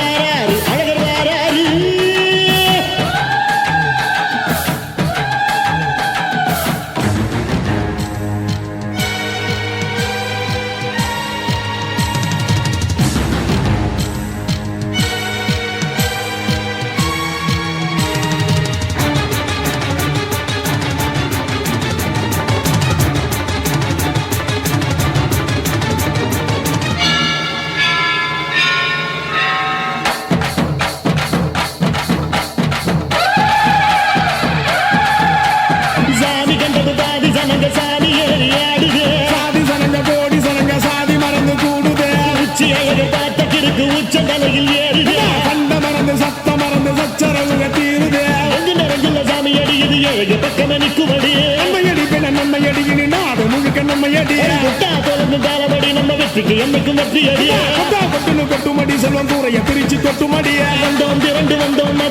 வாராரு அழகர் வாராரு உச்சந்தலையில் ஏறுது கண்ட மறந்து சத்த மறந்து சச்சரவுக தீருது எங்கு நிறைஞ்சுள்ள சாமி அடியுது ஏழு பக்கம் நிற்குமடி நம்மையடி பின்ன நம்மையடி இனி நாடு முழுக்க நம்மையடி முட்டா தொடர்ந்து தாளபடி நம்ம வெற்றிக்கு என்னைக்கும் வெற்றி அடி கொட்டுமடி செல்வம் கூறைய பிரிச்சு கொட்டுமடி வந்தோம் திரண்டு வந்தோம்